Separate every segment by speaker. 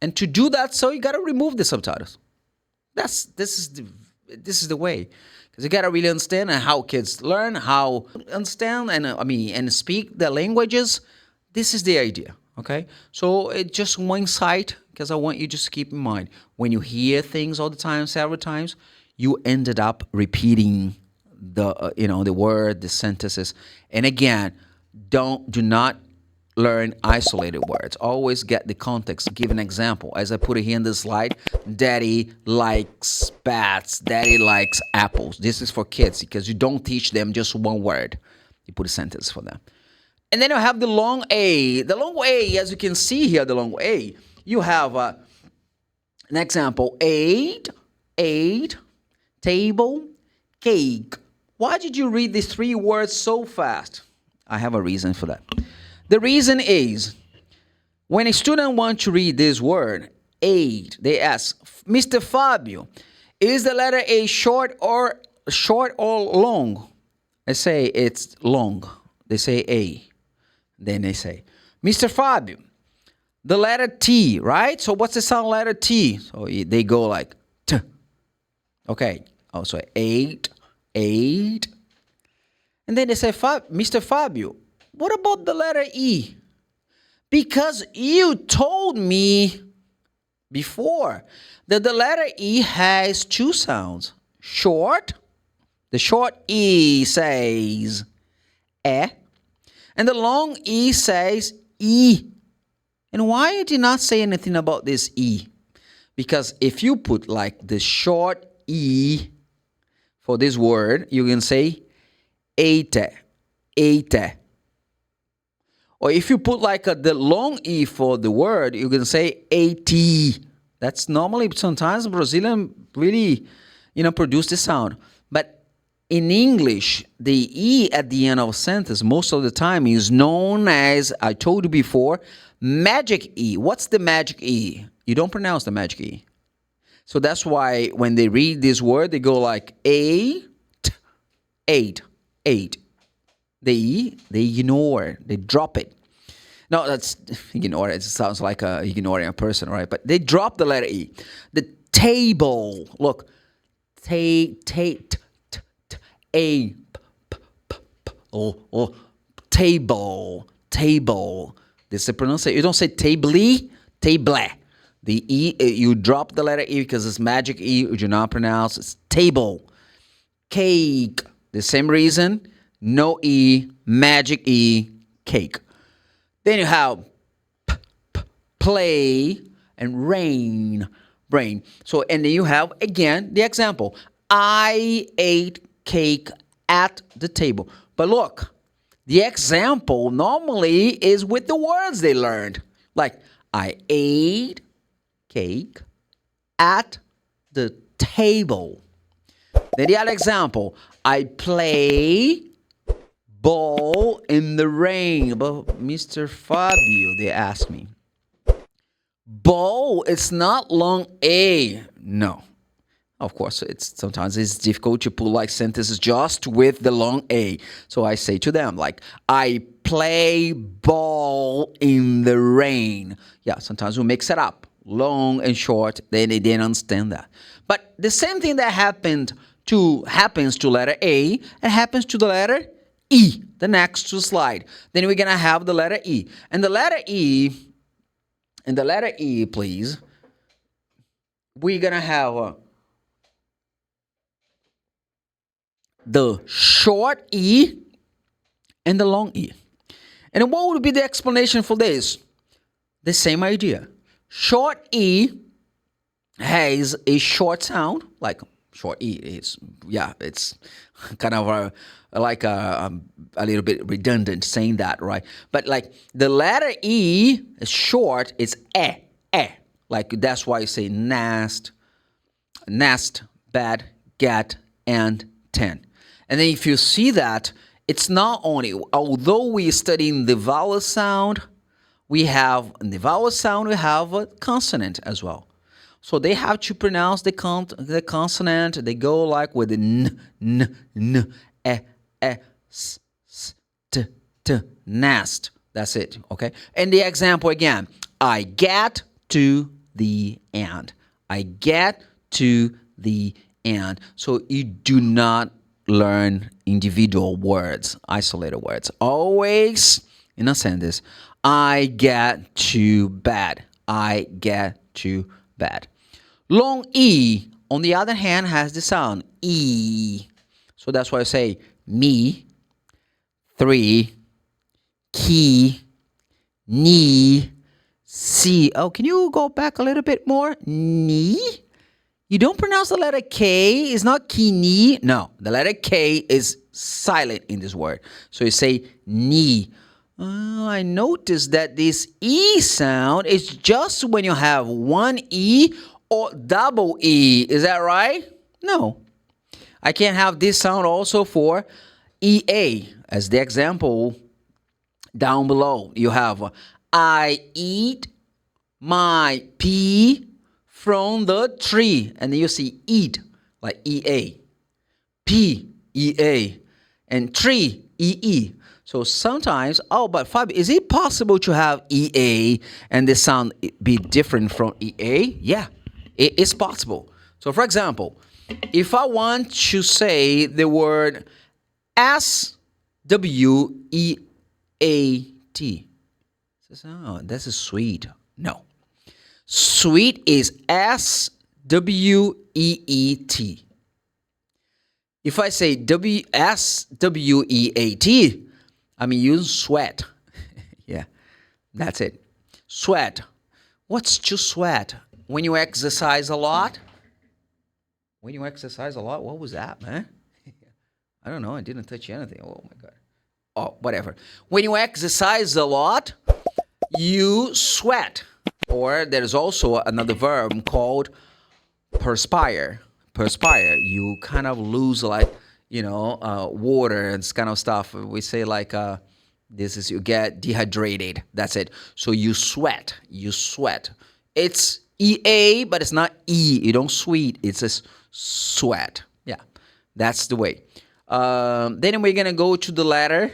Speaker 1: And to do that, so you got to remove the subtitles. This is the way, because you got to really understand how kids learn, how understand and speak the languages. This is the idea. Okay, so it's just one side, because I want you just to keep in mind, when you hear things all the time, several times, you ended up repeating the word, the sentences. And again, do not learn isolated words. Always get the context. Give an example. As I put it here in the slide, Daddy likes bats. Daddy likes apples. This is for kids, because you don't teach them just one word. You put a sentence for them. And then you have the long A. The long A, as you can see here, the long A, you have an example. Ate, table, cake. Why did you read these three words so fast? I have a reason for that. The reason is, when a student wants to read this word, ate, they ask, Mr. Fábio, is the letter A short or long? I say it's long. They say A. Then they say, Mr. Fábio, the letter T, right? So what's the sound letter T? So they go like T. Okay. Also ate. And then they say, Mr. Fábio, what about the letter E? Because you told me before that the letter E has two sounds. Short. The short E says E. And the long E says E. And why you did not say anything about this E? Because if you put like the short E for this word, you can say ate. Or if you put like the long E for the word, you can say at. That's normally, sometimes Brazilian really, produce the sound. But in English, the E at the end of a sentence, most of the time, is known as, I told you before, magic E. What's the magic E? You don't pronounce the magic E. So that's why when they read this word, they go like ate. The E, they ignore, they drop it. No, that's ignore. It sounds like ignoring a person, right? But they drop the letter E. The table, look, table. This is the pronunciation. You don't say table. The E, you drop the letter E because it's magic E. You do not pronounce. It's table. Cake. The same reason. No E, magic E, cake. Then you have play and rain. So, and then you have, again, the example. I ate cake at the table. But look, the example normally is with the words they learned. Like, I ate cake at the table. Then the other example. I play ball in the rain. But Mr. Fábio, they asked me. Ball, it's not long A. No. Of course, sometimes it's difficult to put like sentences just with the long A. So I say to them like, I play ball in the rain. Yeah, sometimes we mix it up. Long and short, they didn't understand that. But the same thing that happens to letter A, it happens to the letter E, the next slide. Then we're going to have the letter E. And the letter E, please, we're going to have the short E and the long E. And what would be the explanation for this? The same idea. Short E has a short sound, like short E is, it's kind of a little bit redundant saying that, right? But like the letter E is short, it's eh. Like that's why you say nest, bed, get, and 10. And then if you see that, it's not only, although we're studying the vowel sound, we have a consonant as well. So they have to pronounce the consonant. They go like with the n, s, t, nest. That's it, okay? And the example again, I get to the end. I get to the end. So you do not learn individual words, isolated words. Always in a sentence, I get to bed. I get to bed. Long E, on the other hand, has the sound E. So that's why I say me, 3, key, ni, si. Oh, can you go back a little bit more? Ni? You don't pronounce the letter K. It's not kini. No, the letter K is silent in this word. So you say ni. I noticed that this E sound is just when you have one E or double E. Is that right? No. I can have this sound also for EA. As the example down below, you have I eat my pea from the tree. And then you see eat, like EA. P, EA. And tree, EE. So sometimes, but Fábio, is it possible to have EA and the sound be different from EA? Yeah, it is possible. So for example, if I want to say the word SWEET, oh, that's a sweet. No. Sweet is SWEET. If I say SWEET, I mean use sweat. Yeah, that's it. Sweat. What's to sweat? When you exercise a lot? When you exercise a lot? What was that, man? I don't know. I didn't touch anything. Oh, my God. Oh, whatever. When you exercise a lot, you sweat. Or there's also another verb called perspire. Perspire. You kind of lose water and this kind of stuff. We say you get dehydrated. That's it. So you sweat. You sweat. It's EA, but it's not E. You don't sweet. It's a sweat. Yeah, that's the way. Then we're going to go to the letter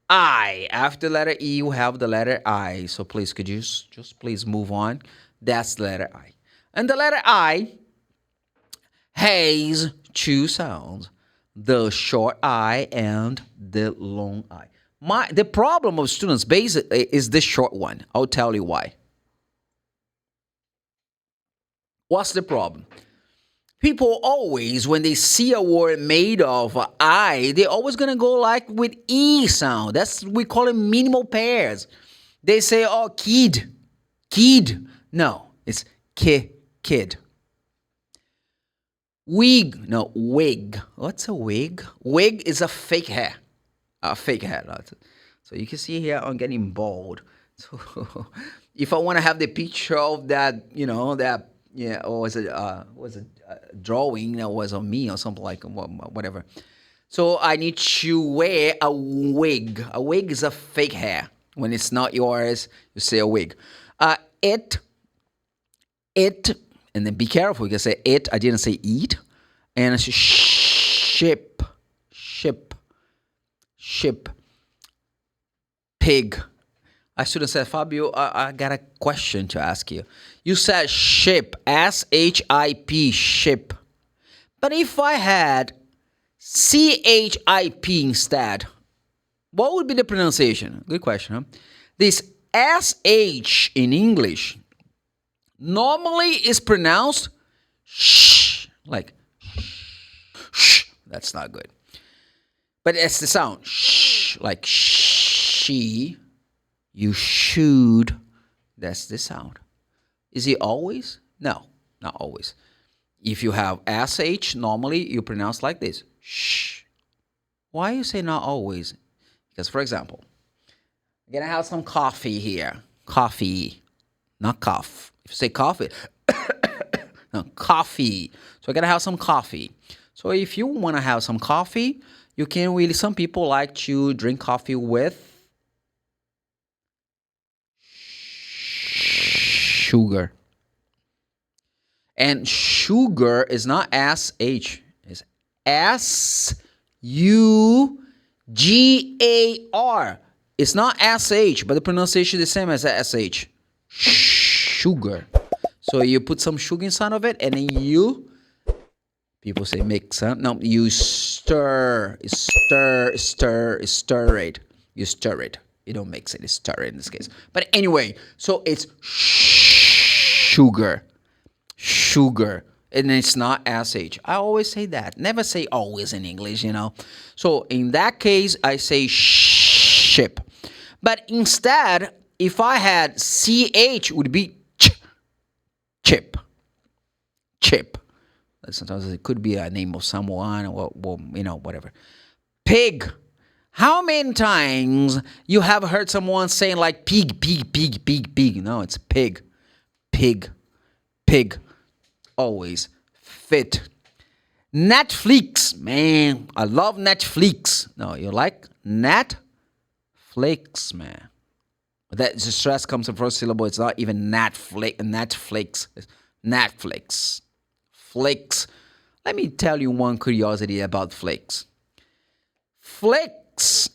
Speaker 1: I. After the letter E, you have the letter I. So please, could you just please move on? That's the letter I. And the letter I has two sounds, the short I and the long I. The problem of students basically is the short one. I'll tell you why. What's the problem? People always, when they see a word made of I, they're always going to go like with E sound. We call it minimal pairs. They say, oh, kid. No, it's kid. Wig. No, wig. What's a wig? Wig is a fake hair. So you can see here I'm getting bald. So if I want to have the picture of that, or was it a drawing that was on me or something like whatever. So I need to wear a wig. A wig is a fake hair. When it's not yours, you say a wig. It, and then be careful. You can say it. I didn't say eat. And it's ship. Pig. I should have said, Fábio, I got a question to ask you. You said ship, S-H-I-P, ship. But if I had C-H-I-P instead, what would be the pronunciation? Good question, huh? This S-H in English normally is pronounced sh, like sh. That's not good. But it's the sound sh, like she. You should. That's the sound. Is it always? No, not always. If you have SH, normally you pronounce like this. Shh. Why you say not always? Because, for example, I'm going to have some coffee here. Coffee, not cough. If you say coffee, no, coffee. So I'm going to have some coffee. So if you want to have some coffee, you can really, some people like to drink coffee with sugar. And sugar is not S-H. It's S-U-G-A-R. It's not S-H, but the pronunciation is the same as S-H. sugar. So you put some sugar inside of it, and then people say mix, huh? No, you stir it. You stir it. You don't mix it, you stir it in this case. But anyway, so it's sugar. And it's not SH. I always say that. Never say always in English, So in that case, I say ship. But instead, if I had CH, it would be chip. Sometimes it could be a name of someone or whatever. Pig. How many times you have heard someone saying like pig? No, it's pig. Always fit. Netflix. Man, I love Netflix. No, you like Netflix, man. That the stress comes in the first syllable. It's not even Netflix. It's Netflix. Flix. Let me tell you one curiosity about Flix. Flix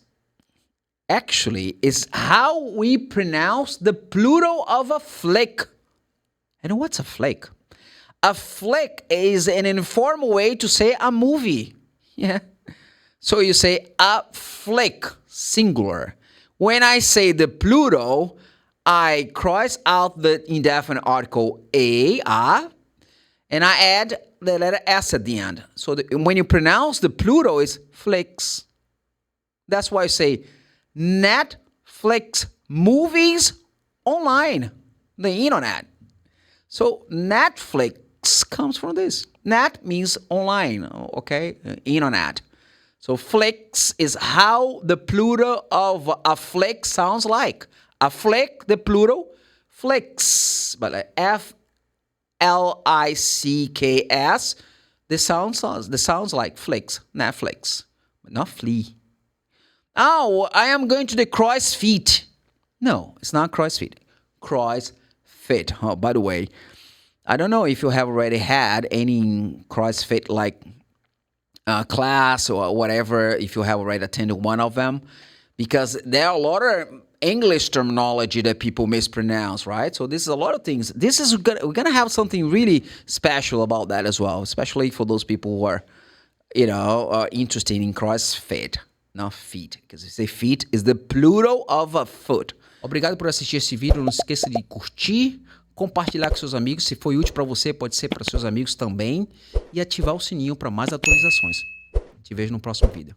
Speaker 1: actually is how we pronounce the plural of a flick. And what's a flick? A flick is an informal way to say a movie. Yeah. So you say a flick, singular. When I say the plural, I cross out the indefinite article a, and I add the letter S at the end. So when you pronounce the plural, it's flicks. That's why I say Netflix movies online, the internet. So Netflix comes from this. Net means online, okay? Internet. So flicks is how the plural of a flick sounds like. A flick, the plural, flicks. But like F-L-I-C-K-S, the sounds like flicks, Netflix, but not flea. Oh, I am going to the CrossFit. No, it's not CrossFit. CrossFit. Oh, by the way, I don't know if you have already had any CrossFit like class or whatever, if you have already attended one of them, because there are a lot of English terminology that people mispronounce, right? So this is a lot of things. We're gonna have something really special about that as well, especially for those people who are, interested in CrossFit, not feet, because you say feet is the plural of a foot. Obrigado por assistir esse vídeo. Não se esqueça de curtir, compartilhar com seus amigos. Se foi útil para você, pode ser para seus amigos também. E ativar o sininho para mais atualizações. Te vejo no próximo vídeo.